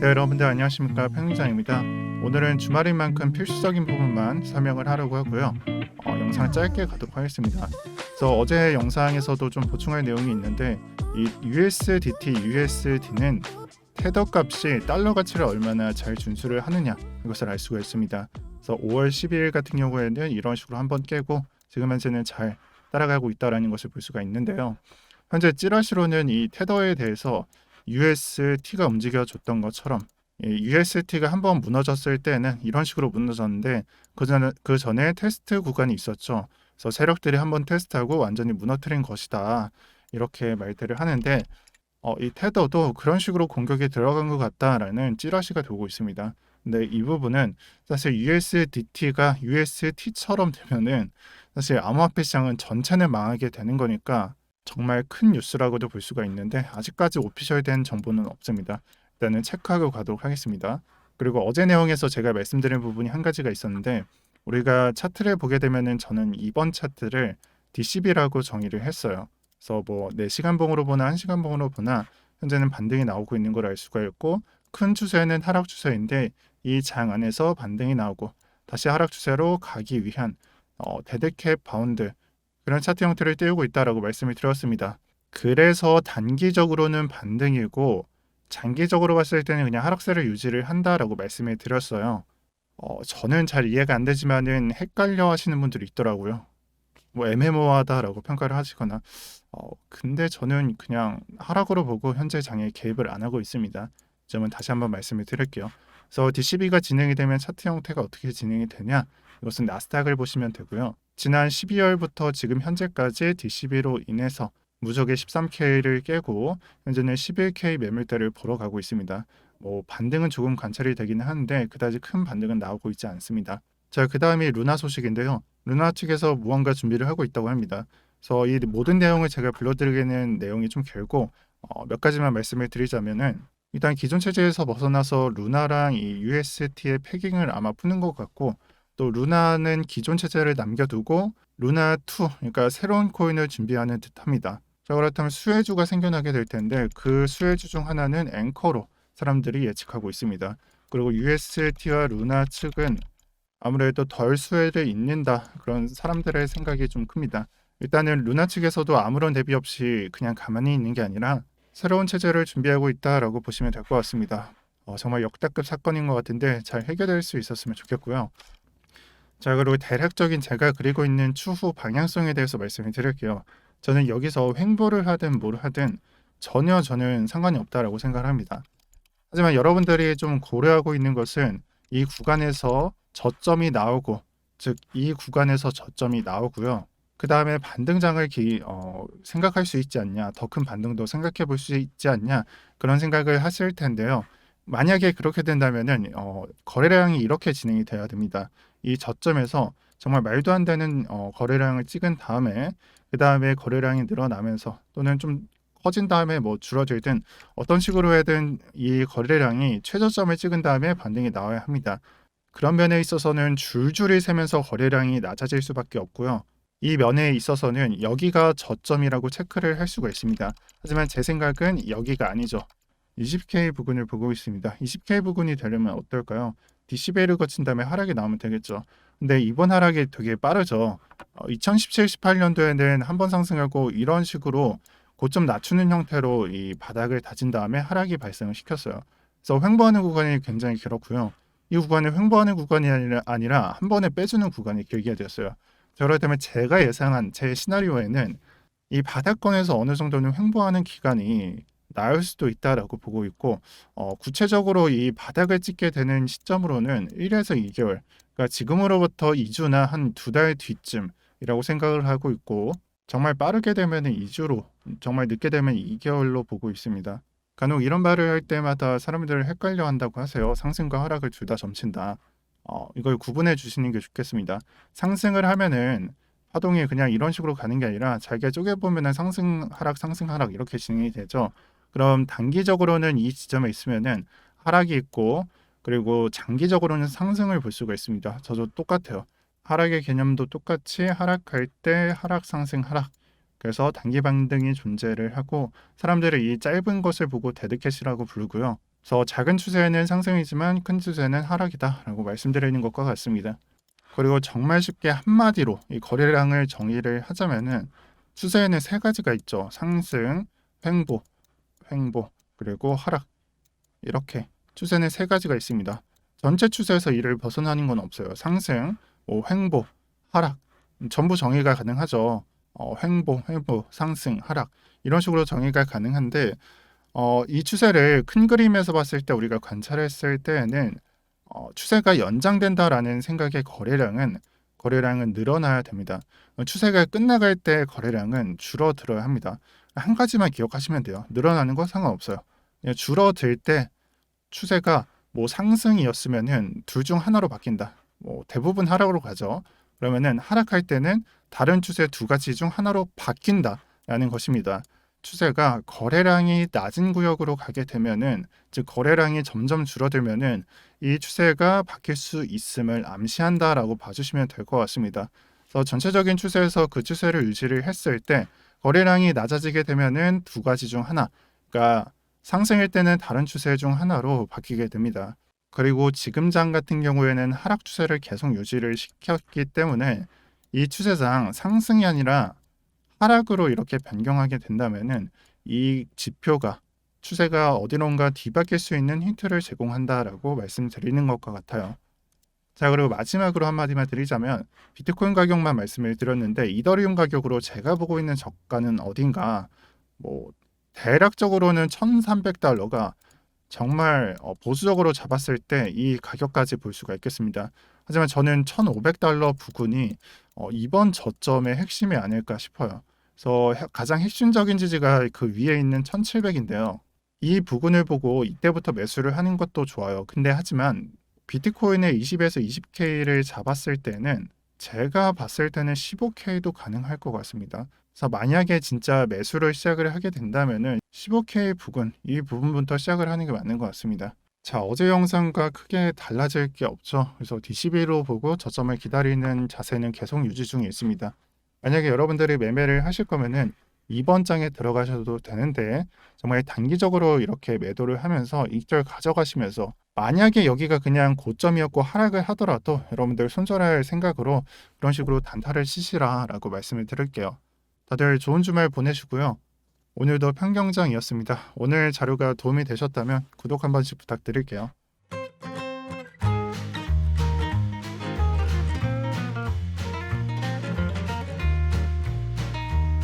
네, 여러분들 안녕하십니까, 평림장입니다. 오늘은 주말인 만큼 필수적인 부분만 설명을 하려고 하고요. 영상 짧게 가도록 하겠습니다. 그래서 어제 영상에서도 좀 보충할 내용이 있는데, 이 USDT, USD는 테더 값이 달러 가치를 얼마나 잘 준수를 하느냐, 이것을 알 수가 있습니다. 그래서 5월 12일 같은 경우에는 이런 식으로 한번 깨고 지금 현재는 잘 따라가고 있다는 것을 볼 수가 있는데요. 현재 찌라시로는 이 테더에 대해서 UST가 움직여줬던 것처럼, UST가 한번 무너졌을 때는 이런 식으로 무너졌는데, 그 전에 테스트 구간이 있었죠. 그래서 세력들이 한번 테스트하고 완전히 무너뜨린 것이다, 이렇게 말들을 하는데, 이 테더도 그런 식으로 공격이 들어간 것 같다라는 찌라시가 돌고 있습니다. 근데 이 부분은 사실 USDT가 UST처럼 되면은 사실 암호화폐 시장은 전체는 망하게 되는 거니까 정말 큰 뉴스라고도 볼 수가 있는데, 아직까지 오피셜된 정보는 없습니다. 일단은 체크하고 가도록 하겠습니다. 그리고 어제 내용에서 제가 말씀드린 부분이 한 가지가 있었는데, 우리가 차트를 보게 되면은 저는 이번 차트를 DCB라고 정의를 했어요. 그래서 뭐 4시간 봉으로 보나 1시간 봉으로 보나 현재는 반등이 나오고 있는 걸 알 수가 있고, 큰 추세는 하락 추세인데 이 장 안에서 반등이 나오고 다시 하락 추세로 가기 위한 데드캣 바운드, 그런 차트 형태를 띄우고 있다라고 말씀을 드렸습니다. 그래서 단기적으로는 반등이고 장기적으로 봤을 때는 그냥 하락세를 유지를 한다라고 말씀을 드렸어요. 저는 잘 이해가 안 되지만은 헷갈려 하시는 분들이 있더라고요. 뭐 애매모호하다라고 평가를 하시거나, 근데 저는 그냥 하락으로 보고 현재 장에 개입을 안 하고 있습니다. 점은 다시 한번 말씀을 드릴게요. 그래서 DCB가 진행이 되면 차트 형태가 어떻게 진행이 되냐? 이것은 나스닥을 보시면 되고요. 지난 12월부터 지금 현재까지 DCB로 인해서 무적의 13K를 깨고 현재는 11K 매물대를 보러 가고 있습니다. 뭐 반등은 조금 관찰이 되기는 하는데 그다지 큰 반등은 나오고 있지 않습니다. 자, 그 다음이 루나 소식인데요. 루나 측에서 무언가 준비를 하고 있다고 합니다. 그래서 이 모든 내용을 제가 불러드리기는 내용이 좀 길고, 몇 가지만 말씀을 드리자면은, 일단 기존 체제에서 벗어나서 루나랑 이 UST의 패깅을 아마 푸는 것 같고, 또 루나는 기존 체제를 남겨두고 루나2, 그러니까 새로운 코인을 준비하는 듯합니다. 자, 그렇다면 수혜주가 생겨나게 될 텐데 그 수혜주 중 하나는 앵커로 사람들이 예측하고 있습니다. 그리고 UST와 루나 측은 아무래도 덜 수혜를 잇는다, 그런 사람들의 생각이 좀 큽니다. 일단은 루나 측에서도 아무런 대비 없이 그냥 가만히 있는 게 아니라 새로운 체제를 준비하고 있다라고 보시면 될 것 같습니다. 정말 역대급 사건인 것 같은데 잘 해결될 수 있었으면 좋겠고요. 자, 그리고 대략적인 제가 그리고 있는 추후 방향성에 대해서 말씀을 드릴게요. 저는 여기서 횡보를 하든 뭘 하든 전혀 저는 상관이 없다라고 생각을 합니다. 하지만 여러분들이 좀 고려하고 있는 것은 이 구간에서 저점이 나오고, 즉 이 구간에서 저점이 나오고요. 그 다음에 반등장을 생각할 수 있지 않냐, 더 큰 반등도 생각해 볼 수 있지 않냐, 그런 생각을 하실 텐데요. 만약에 그렇게 된다면은 거래량이 이렇게 진행이 돼야 됩니다. 이 저점에서 정말 말도 안 되는 거래량을 찍은 다음에 그 다음에 거래량이 늘어나면서 또는 좀 커진 다음에 뭐 줄어들든 어떤 식으로 해든 이 거래량이 최저점을 찍은 다음에 반등이 나와야 합니다. 그런 면에 있어서는 줄줄이 세면서 거래량이 낮아질 수밖에 없고요. 이 면에 있어서는 여기가 저점이라고 체크를 할 수가 있습니다. 하지만 제 생각은 여기가 아니죠. 20K 부근을 보고 있습니다. 20K 부근이 되려면 어떨까요? 디시벨을 거친 다음에 하락이 나오면 되겠죠. 근데 이번 하락이 되게 빠르죠. 2017, 18년도에는 한번 상승하고 이런 식으로 고점 낮추는 형태로 이 바닥을 다진 다음에 하락이 발생을 시켰어요. 그래서 횡보하는 구간이 굉장히 길었고요. 이 구간은 횡보하는 구간이 아니라 한 번에 빼주는 구간이 길게 되었어요. 그렇다면 제가 예상한 제 시나리오에는 이 바닥권에서 어느 정도는 횡보하는 기간이 나을 수도 있다라고 보고 있고, 구체적으로 이 바닥을 찍게 되는 시점으로는 1에서 2개월, 그러니까 지금으로부터 2주나 한 2달 뒤쯤이라고 생각을 하고 있고, 정말 빠르게 되면 2주로, 정말 늦게 되면 2개월로 보고 있습니다. 간혹 이런 말을 할 때마다 사람들을 헷갈려 한다고 하세요. 상승과 하락을 둘 다 점친다. 이걸 구분해 주시는 게 좋겠습니다. 상승을 하면은 파동이 그냥 이런 식으로 가는 게 아니라 잘게 쪼개보면은 상승 하락 이렇게 진행이 되죠. 그럼 단기적으로는 이 지점에 있으면은 하락이 있고, 그리고 장기적으로는 상승을 볼 수가 있습니다. 저도 똑같아요. 하락의 개념도 똑같이 하락할 때 하락 상승 하락, 그래서 단기 반등이 존재를 하고 사람들이 이 짧은 것을 보고 데드캣이라고 부르고요. 그래서 작은 추세는 상승이지만 큰 추세는 하락이다라고 말씀드리는 것과 같습니다. 그리고 정말 쉽게 한마디로 이 거래량을 정의를 하자면은 추세에는 세 가지가 있죠. 상승, 횡보, 그리고 하락. 이렇게 추세는 세 가지가 있습니다. 전체 추세에서 이를 벗어나는 건 없어요. 상승, 횡보, 하락. 전부 정의가 가능하죠. 횡보, 상승, 하락. 이런 식으로 정의가 가능한데 이 추세를 큰 그림에서 봤을 때 우리가 관찰했을 때에는 추세가 연장된다라는 생각의 거래량은 늘어나야 됩니다. 추세가 끝나갈 때 거래량은 줄어들어야 합니다. 한 가지만 기억하시면 돼요. 늘어나는 거 상관없어요. 줄어들 때 추세가 상승이었으면은 둘 중 하나로 바뀐다. 대부분 하락으로 가죠. 그러면은 하락할 때는 다른 추세 두 가지 중 하나로 바뀐다라는 것입니다. 추세가 거래량이 낮은 구역으로 가게 되면은, 즉 거래량이 점점 줄어들면은 이 추세가 바뀔 수 있음을 암시한다라고 봐주시면 될 것 같습니다. 그래서 전체적인 추세에서 그 추세를 유지를 했을 때 거래량이 낮아지게 되면은 두 가지 중 하나, 그러니까 상승일 때는 다른 추세 중 하나로 바뀌게 됩니다. 그리고 지금 장 같은 경우에는 하락 추세를 계속 유지를 시켰기 때문에 이 추세상 상승이 아니라 하락으로 이렇게 변경하게 된다면은 이 지표가 추세가 어디론가 뒤바뀔 수 있는 힌트를 제공한다라고 말씀드리는 것과 같아요. 자, 그리고 마지막으로 한마디만 드리자면 비트코인 가격만 말씀을 드렸는데 이더리움 가격으로 제가 보고 있는 저가는 어딘가, 대략적으로는 1,300달러가 정말 보수적으로 잡았을 때 이 가격까지 볼 수가 있겠습니다. 하지만 저는 1,500달러 부근이 이번 저점의 핵심이 아닐까 싶어요. 그래서 가장 핵심적인 지지가 그 위에 있는 1,700인데요. 이 부근을 보고 이때부터 매수를 하는 것도 좋아요. 근데 하지만 비트코인의 20에서 20K를 잡았을 때는 제가 봤을 때는 15K도 가능할 것 같습니다. 그래서 만약에 진짜 매수를 시작을 하게 된다면은 15K 부근, 이 부분부터 시작을 하는 게 맞는 것 같습니다. 자, 어제 영상과 크게 달라질 게 없죠. 그래서 D11로 보고 저점을 기다리는 자세는 계속 유지 중에 있습니다. 만약에 여러분들이 매매를 하실 거면은 이번 장에 들어가셔도 되는데 정말 단기적으로 이렇게 매도를 하면서 이익을 가져가시면서, 만약에 여기가 그냥 고점이었고 하락을 하더라도 여러분들 손절할 생각으로 그런 식으로 단타를 치시라라고 말씀을 드릴게요. 다들 좋은 주말 보내시고요. 오늘도 평경장이었습니다. 오늘 자료가 도움이 되셨다면 구독 한 번씩 부탁드릴게요.